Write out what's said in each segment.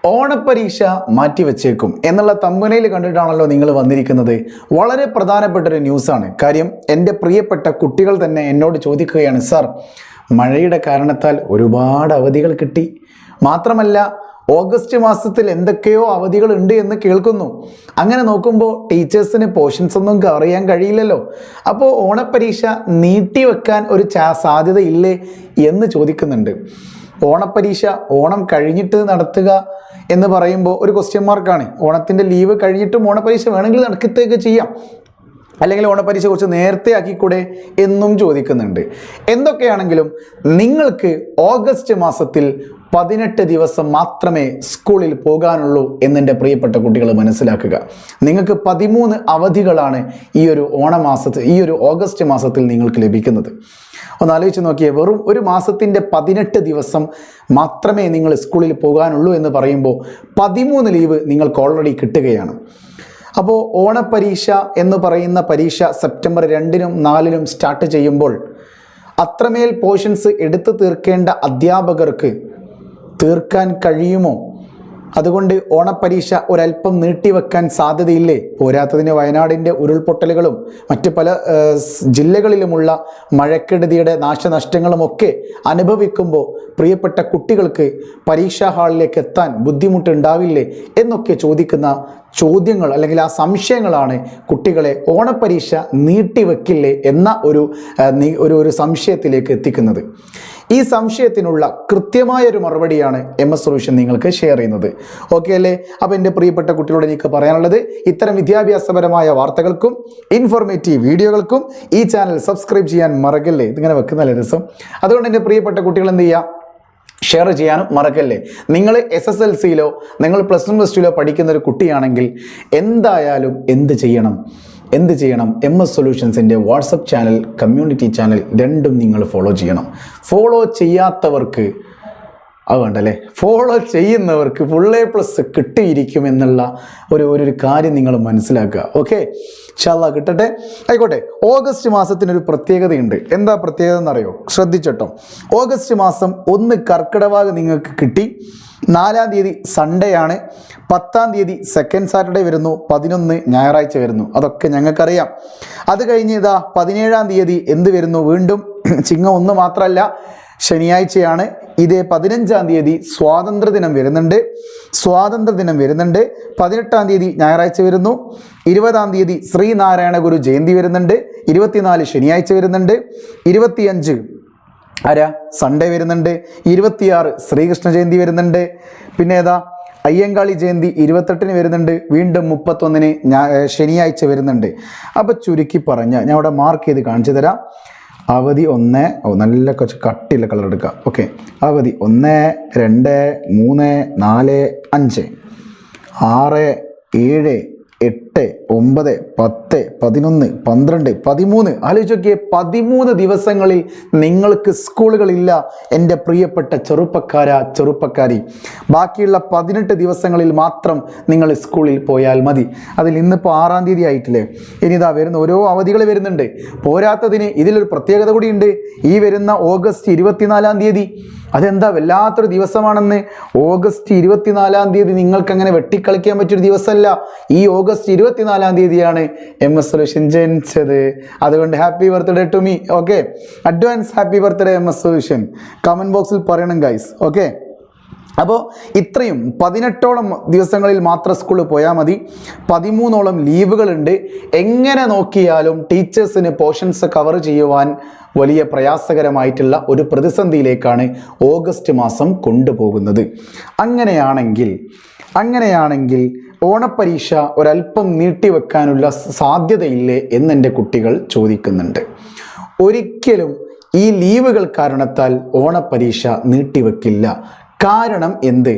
ഓണപ്പരീക്ഷ മാറ്റിവെച്ചേക്കും എന്നുള്ള തമ്പനയിൽ കണ്ടിട്ടാണല്ലോ നിങ്ങൾ വന്നിരിക്കുന്നത്. വളരെ പ്രധാനപ്പെട്ടൊരു ന്യൂസാണ്. കാര്യം എൻ്റെ പ്രിയപ്പെട്ട കുട്ടികൾ തന്നെ എന്നോട് ചോദിക്കുകയാണ്, സാർ മഴയുടെ കാരണത്താൽ ഒരുപാട് അവധികൾ കിട്ടി, മാത്രമല്ല ഓഗസ്റ്റ് മാസത്തിൽ എന്തൊക്കെയോ അവധികൾ ഉണ്ട് എന്ന് കേൾക്കുന്നു. അങ്ങനെ നോക്കുമ്പോൾ ടീച്ചേഴ്സിന് പോർഷൻസ് ഒന്നും അറിയാൻ കഴിയില്ലല്ലോ. അപ്പോൾ ഓണപ്പരീക്ഷ നീട്ടിവെക്കാൻ ഒരു സാധ്യതയില്ലേ എന്ന് ചോദിക്കുന്നുണ്ട്. ഓണപ്പരീക്ഷ ഓണം കഴിഞ്ഞിട്ട് നടത്തുക എന്ന് പറയുമ്പോൾ ഒരു ക്വസ്റ്റ്യൻ മാർക്കാണ്. ഓണത്തിൻ്റെ ലീവ് കഴിഞ്ഞിട്ടും ഓണപ്പരീക്ഷ വേണമെങ്കിൽ നടക്കത്തേക്ക് ചെയ്യാം, അല്ലെങ്കിൽ ഓണപ്പരീക്ഷ കുറച്ച് നേരത്തെ ആക്കിക്കൂടെ എന്നും ചോദിക്കുന്നുണ്ട്. എന്തൊക്കെയാണെങ്കിലും നിങ്ങൾക്ക് ഓഗസ്റ്റ് മാസത്തിൽ 18 ദിവസം മാത്രമേ സ്കൂളിൽ പോകാനുള്ളൂ എന്നെൻ്റെ പ്രിയപ്പെട്ട കുട്ടികൾ മനസ്സിലാക്കുക. നിങ്ങൾക്ക് 13 അവധികളാണ് ഈ ഒരു ഓഗസ്റ്റ് മാസത്തിൽ നിങ്ങൾക്ക് ലഭിക്കുന്നത്. ഒന്ന് ആലോചിച്ച് നോക്കിയേ, വെറും ഒരു മാസത്തിൻ്റെ 18 ദിവസം മാത്രമേ നിങ്ങൾ സ്കൂളിൽ പോകാനുള്ളൂ എന്ന് പറയുമ്പോൾ 13 ലീവ് നിങ്ങൾക്ക് ഓൾറെഡി കിട്ടുകയാണ്. അപ്പോൾ ഓണപ്പരീക്ഷ എന്ന് പറയുന്ന പരീക്ഷ സെപ്റ്റംബർ 2-നും 4-നും സ്റ്റാർട്ട് ചെയ്യുമ്പോൾ അത്രമേൽ പോർഷൻസ് എടുത്തു തീർക്കേണ്ട അധ്യാപകർക്ക് തീർക്കാൻ കഴിയുമോ? അതുകൊണ്ട് ഓണപ്പരീക്ഷ ഒരല്പം നീട്ടിവെക്കാൻ സാധ്യതയില്ലേ? പോരാത്തതിന് വയനാടിൻ്റെ ഉരുൾപൊട്ടലുകളും മറ്റ് പല ജില്ലകളിലുമുള്ള മഴക്കെടുതിയുടെ നാശനഷ്ടങ്ങളുമൊക്കെ അനുഭവിക്കുമ്പോൾ പ്രിയപ്പെട്ട കുട്ടികൾക്ക് പരീക്ഷാ ഹാളിലേക്ക് എത്താൻ ബുദ്ധിമുട്ടുണ്ടാവില്ലേ എന്നൊക്കെ ചോദിക്കുന്ന ചോദ്യങ്ങൾ അല്ലെങ്കിൽ ആ സംശയങ്ങളാണ് കുട്ടികളെ ഓണപ്പരീക്ഷ നീട്ടിവെക്കില്ലേ എന്ന ഒരു സംശയത്തിലേക്ക് എത്തിക്കുന്നത്. ഈ സംശയത്തിനുള്ള കൃത്യമായൊരു മറുപടിയാണ് MS സൊല്യൂഷൻ നിങ്ങൾക്ക് ഷെയർ ചെയ്യുന്നത്. ഓക്കെ അല്ലേ? അപ്പോൾ എൻ്റെ പ്രിയപ്പെട്ട കുട്ടികളോട് എനിക്ക് പറയാനുള്ളത്, ഇത്തരം വിദ്യാഭ്യാസപരമായ വാർത്തകൾക്കും ഇൻഫോർമേറ്റീവ് വീഡിയോകൾക്കും ഈ ചാനൽ സബ്സ്ക്രൈബ് ചെയ്യാൻ മറക്കല്ലേ. ഇതിങ്ങനെ വെക്കുന്നല്ലേ രസം. അതുകൊണ്ട് എൻ്റെ പ്രിയപ്പെട്ട കുട്ടികൾ എന്ത് ചെയ്യുക, ഷെയർ ചെയ്യാനും മറക്കല്ലേ. നിങ്ങൾ SSLCയിലോ നിങ്ങൾ +1 +2 പഠിക്കുന്ന ഒരു കുട്ടിയാണെങ്കിൽ എന്തായാലും എന്ത് ചെയ്യണം? MS സൊല്യൂഷൻസിൻ്റെ വാട്സപ്പ് ചാനൽ, കമ്മ്യൂണിറ്റി ചാനൽ രണ്ടും നിങ്ങൾ ഫോളോ ചെയ്യണം. ഫോളോ ചെയ്യാത്തവർക്ക് അത് വേണ്ടല്ലേ, ഫോളോ ചെയ്യുന്നവർക്ക് +A കിട്ടിയിരിക്കും എന്നുള്ള ഒരു കാര്യം നിങ്ങൾ മനസ്സിലാക്കുക. ഓക്കെ, ഇൻഷാല്ലാ കിട്ടട്ടെ. ആയിക്കോട്ടെ, ഓഗസ്റ്റ് മാസത്തിനൊരു പ്രത്യേകതയുണ്ട്. എന്താ പ്രത്യേകത എന്നറിയോ? ശ്രദ്ധിച്ചോട്ടോ. ഓഗസ്റ്റ് മാസം 1 കർക്കിടവാവ് നിങ്ങൾക്ക് കിട്ടി, 4-ാം തീയതി സൺഡേ ആണ്, 10-ാം തീയതി സെക്കൻഡ് സാറ്റർഡേ വരുന്നു, 11 ഞായറാഴ്ച വരുന്നു. അതൊക്കെ ഞങ്ങൾക്കറിയാം. അത് കഴിഞ്ഞ് ഇതാ 17-ാം തീയതി എന്ത് വരുന്നു? വീണ്ടും ചിങ്ങം 1 മാത്രമല്ല, ശനിയാഴ്ചയാണ്. ഇതേ 15-ാം തീയതി സ്വാതന്ത്ര്യദിനം വരുന്നുണ്ട്. 18-ാം തീയതി ഞായറാഴ്ച വരുന്നു. 20-ാം തീയതി ശ്രീനാരായണ ഗുരു ജയന്തി വരുന്നുണ്ട്. 24 ശനിയാഴ്ച വരുന്നുണ്ട്. 25 സൺഡേ വരുന്നുണ്ട്. 26 ശ്രീകൃഷ്ണ ജയന്തി വരുന്നുണ്ട്. പിന്നെ ഏതാ അയ്യങ്കാളി ജയന്തി 28-ന് വരുന്നുണ്ട്. വീണ്ടും 31-ന് ശനിയാഴ്ച വരുന്നുണ്ട്. അപ്പോൾ ചുരുക്കി പറഞ്ഞാൽ ഞാൻ ഇവിടെ മാർക്ക് ചെയ്ത് കാണിച്ചു തരാം. അവധി 1, നല്ല കുറച്ച് കട്ടിയുള്ള കളർ എടുക്കുക. ഓക്കെ, അവധി 1, 2, 3, 4, 5, 6, 7, 8, 9, 10, 11, 12, 13. ആലോചിച്ച് നോക്കിയേ, 13 ദിവസങ്ങളിൽ നിങ്ങൾക്ക് സ്കൂളുകളില്ല എൻ്റെ പ്രിയപ്പെട്ട ചെറുപ്പക്കാരി. ബാക്കിയുള്ള 18 ദിവസങ്ങളിൽ മാത്രം നിങ്ങൾ സ്കൂളിൽ പോയാൽ മതി. അതിൽ ഇന്നിപ്പോൾ 6-ാം തീയതി ആയിട്ടില്ലേ? ഇനി ഇതാ വരുന്ന ഓരോ അവധികൾ വരുന്നുണ്ട്. പോരാത്തതിന് ഇതിലൊരു പ്രത്യേകത കൂടിയുണ്ട്. ഈ വരുന്ന ഓഗസ്റ്റ് 24-ാം തീയതി, അതെന്താ വല്ലാത്തൊരു ദിവസമാണെന്ന്. ഓഗസ്റ്റ് 24-ാം തീയതി നിങ്ങൾക്കങ്ങനെ വെട്ടിക്കളിക്കാൻ പറ്റിയൊരു ദിവസമല്ല. ഈ ഓഗസ്റ്റ് 24-ാം തീയതിയാണ് MS സൊല്യൂഷൻ ജനിച്ചത്. അതുകൊണ്ട് happy birthday to me. Okay, advance happy birthday MS solution. Comment ബോക്സിൽ പറയണം ഗൈസ്. ഓക്കെ, അപ്പോൾ ഇത്രയും 18ഓളം ദിവസങ്ങളിൽ മാത്രം സ്കൂളിൽ പോയാൽ മതി. 13ഓളം ലീവുകളുണ്ട്. എങ്ങനെ നോക്കിയാലും ടീച്ചേഴ്സിന് പോർഷൻസ് കവർ ചെയ്യുവാൻ വലിയ പ്രയാസകരമായിട്ടുള്ള ഒരു പ്രതിസന്ധിയിലേക്കാണ് ഓഗസ്റ്റ് മാസം കൊണ്ടുപോകുന്നത്. അങ്ങനെയാണെങ്കിൽ ഓണപ്പരീക്ഷ ഒരല്പം നീട്ടിവെക്കാനുള്ള സാധ്യതയില്ലേ എന്നെൻ്റെ കുട്ടികൾ ചോദിക്കുന്നുണ്ട്. ഒരിക്കലും ഈ ലീവുകൾ കാരണത്താൽ ഓണപ്പരീക്ഷ നീട്ടിവെക്കില്ല. കാരണം എന്ത്?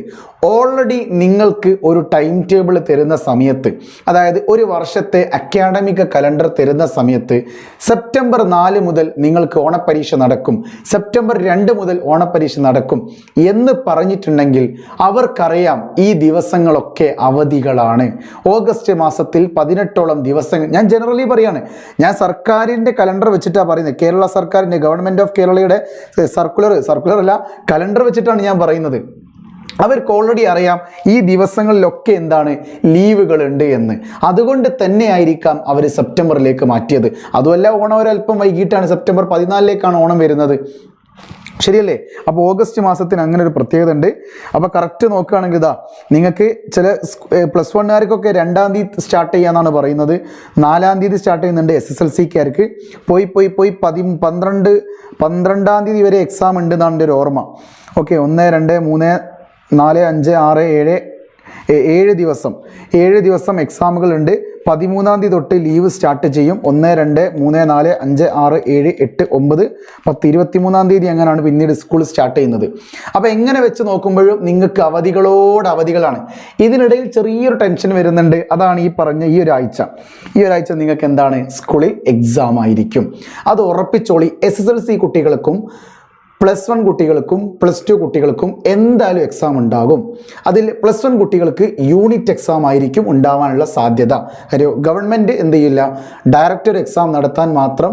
ഓൾറെഡി നിങ്ങൾക്ക് ഒരു ടൈം ടേബിൾ തരുന്ന സമയത്ത്, അതായത് ഒരു വർഷത്തെ അക്കാഡമിക് കലണ്ടർ തരുന്ന സമയത്ത് സെപ്റ്റംബർ 4 മുതൽ നിങ്ങൾക്ക് ഓണപ്പരീക്ഷ നടക്കും, സെപ്റ്റംബർ 2 മുതൽ ഓണപ്പരീക്ഷ നടക്കും എന്ന് പറഞ്ഞിട്ടുണ്ടെങ്കിൽ അവർക്കറിയാം ഈ ദിവസങ്ങളൊക്കെ അവധികളാണ്. ഓഗസ്റ്റ് മാസത്തിൽ 18ഓളം ദിവസങ്ങൾ, ഞാൻ ജനറലി പറയാണ്, ഞാൻ സർക്കാരിൻ്റെ കലണ്ടർ വെച്ചിട്ടാണ് പറയുന്നത്. കേരള സർക്കാരിൻ്റെ, ഗവൺമെൻറ് ഓഫ് കേരളയുടെ സർക്കുലർ അല്ല, കലണ്ടർ വെച്ചിട്ടാണ് ഞാൻ പറയുന്നത്. അവർക്ക് ഓൾറെഡി അറിയാം ഈ ദിവസങ്ങളിലൊക്കെ എന്താണ് ലീവുകളുണ്ട് എന്ന്. അതുകൊണ്ട് തന്നെ ആയിരിക്കാം അവർ സെപ്റ്റംബറിലേക്ക് മാറ്റിയത്. അതുമല്ല, ഓണം ഒരല്പം വൈകിട്ടാണ്, സെപ്റ്റംബർ 14 ഓണം വരുന്നത്. ശരിയല്ലേ? അപ്പോൾ ഓഗസ്റ്റ് മാസത്തിന് അങ്ങനെ ഒരു പ്രത്യേകത ഉണ്ട്. അപ്പോൾ കറക്റ്റ് നോക്കുകയാണെങ്കിൽ ഇതാ നിങ്ങൾക്ക് ചില +1കാർക്കൊക്കെ 2-ാം തീയതി സ്റ്റാർട്ട് ചെയ്യാന്നാണ് പറയുന്നത്. 4-ാം തീയതി സ്റ്റാർട്ട് ചെയ്യുന്നുണ്ട്. SSLCക്കാർക്ക് പോയി 12-ാം തീയതി വരെ എക്സാം ഉണ്ട് എന്നാണ് എൻ്റെ ഒരു ഓർമ്മ. ഓക്കെ, 1, 2, 3, 4, 5, 6, 7 ദിവസം എക്സാമുകളുണ്ട്. 13-ാം തീയതി തൊട്ട് ലീവ് സ്റ്റാർട്ട് ചെയ്യും. 1, 2, 3, 4, 5, 6, 7, 8, 9, 10, 23-ാം തീയതി അങ്ങനെയാണ് പിന്നീട് സ്കൂൾ സ്റ്റാർട്ട് ചെയ്യുന്നത്. അപ്പോൾ എങ്ങനെ വെച്ച് നോക്കുമ്പോഴും നിങ്ങൾക്ക് അവധികളാണ്. ഇതിനിടയിൽ ചെറിയൊരു ടെൻഷൻ വരുന്നുണ്ട്. അതാണ് ഈ പറഞ്ഞ ഈ ഒരാഴ്ച നിങ്ങൾക്ക് എന്താണ്, സ്കൂളിൽ എക്സാം ആയിരിക്കും. അത് ഉറപ്പിച്ചോളി. SSLC കുട്ടികൾക്കും +1 കുട്ടികൾക്കും +2 കുട്ടികൾക്കും എന്തായാലും എക്സാം ഉണ്ടാകും. അതിൽ +1 കുട്ടികൾക്ക് യൂണിറ്റ് എക്സാം ആയിരിക്കും ഉണ്ടാവാനുള്ള സാധ്യത. കാര്യം ഗവൺമെൻറ് എന്ത് ചെയ്യില്ല, ഡയറക്റ്റ് ഒരു എക്സാം നടത്താൻ മാത്രം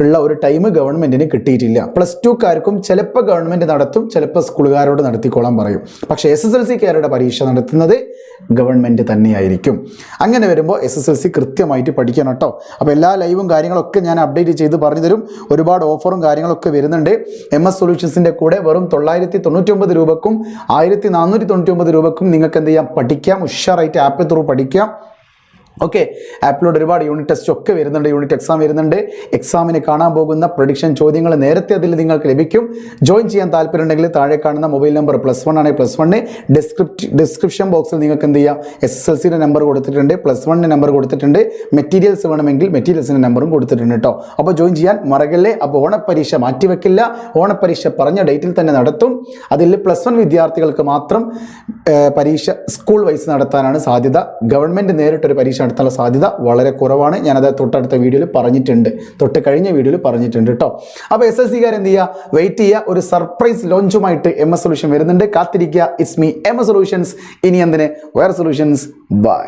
ഉള്ള ഒരു ടൈം ഗവൺമെൻറ്റിന് കിട്ടിയിട്ടില്ല. +2കാർക്കും ചിലപ്പോൾ ഗവൺമെൻറ് നടത്തും, ചിലപ്പോൾ സ്കൂളുകാരോട് നടത്തിക്കോളാൻ പറയും. പക്ഷേ SSLCക്കാരുടെ പരീക്ഷ നടത്തുന്നത് ഗവൺമെൻറ് തന്നെയായിരിക്കും. അങ്ങനെ വരുമ്പോൾ SSLC കൃത്യമായിട്ട് പഠിക്കണം കേട്ടോ. അപ്പോൾ എല്ലാ ലൈവും കാര്യങ്ങളൊക്കെ ഞാൻ അപ്ഡേറ്റ് ചെയ്ത് പറഞ്ഞു തരും. ഒരുപാട് ഓഫറും കാര്യങ്ങളൊക്കെ വരുന്നുണ്ട്. MS സൊല്യൂഷൻസിൻ്റെ കൂടെ വെറും 999 രൂപക്കും 1499 രൂപക്കും നിങ്ങൾക്ക് എന്ത് ചെയ്യാം, പഠിക്കാം. ഉഷാറായിട്ട് ആപ്പ് ത്രൂ പഠിക്കാം. ഓക്കെ, ആപ്പിലൂടെ ഒരുപാട് യൂണിറ്റ് ടെസ്റ്റ് ഒക്കെ വരുന്നുണ്ട്, യൂണിറ്റ് എക്സാം വരുന്നുണ്ട്. എക്സാമിന് കാണാൻ പോകുന്ന പ്രഡിക്ഷൻ ചോദ്യങ്ങൾ നേരത്തെ അതിൽ നിങ്ങൾക്ക് ലഭിക്കും. ജോയിൻ ചെയ്യാൻ താല്പര്യമുണ്ടെങ്കിൽ താഴെ കാണുന്ന മൊബൈൽ നമ്പർ +1 ആണെങ്കിൽ +1 ഡിസ്ക്രിപ്ഷൻ ബോക്സിൽ നിങ്ങൾക്ക് എന്ത് ചെയ്യാം, SSLCയുടെ നമ്പർ കൊടുത്തിട്ടുണ്ട്, +1 നമ്പർ കൊടുത്തിട്ടുണ്ട്. മെറ്റീരിയൽസ് വേണമെങ്കിൽ മെറ്റീരിയൽസിൻ്റെ നമ്പറും കൊടുത്തിട്ടുണ്ട് കേട്ടോ. അപ്പോൾ ജോയിൻ ചെയ്യാൻ മറക്കല്ലേ. അപ്പോൾ ഓണപ്പരീക്ഷ മാറ്റിവെക്കില്ല, ഓണപ്പരീക്ഷ പറഞ്ഞ ഡേറ്റിൽ തന്നെ നടത്തും. അതിൽ +1 വിദ്യാർത്ഥികൾക്ക് മാത്രം പരീക്ഷ സ്കൂൾ വൈസ് നടത്താനാണ് സാധ്യത. ഗവൺമെൻറ് നേരിട്ടൊരു പരീക്ഷ നടത്താനുള്ള സാധ്യത വളരെ കുറവാണ്. ഞാനത് തൊട്ടടുത്ത വീഡിയോയിൽ പറഞ്ഞിട്ടുണ്ട്, കഴിഞ്ഞ വീഡിയോയിൽ പറഞ്ഞിട്ടുണ്ട് കേട്ടോ. അപ്പോൾ SSLCക്കാർ എന്ത് ചെയ്യുക, വെയിറ്റ് ചെയ്യുക. ഒരു സർപ്രൈസ് ലോഞ്ചുമായിട്ട് MS സൊല്യൂഷൻ വരുന്നുണ്ട്, കാത്തിരിക്കുക. It's me MS solutions. ഇനി എന്തിന്, വേറെ സൊല്യൂഷൻസ്. ബൈ.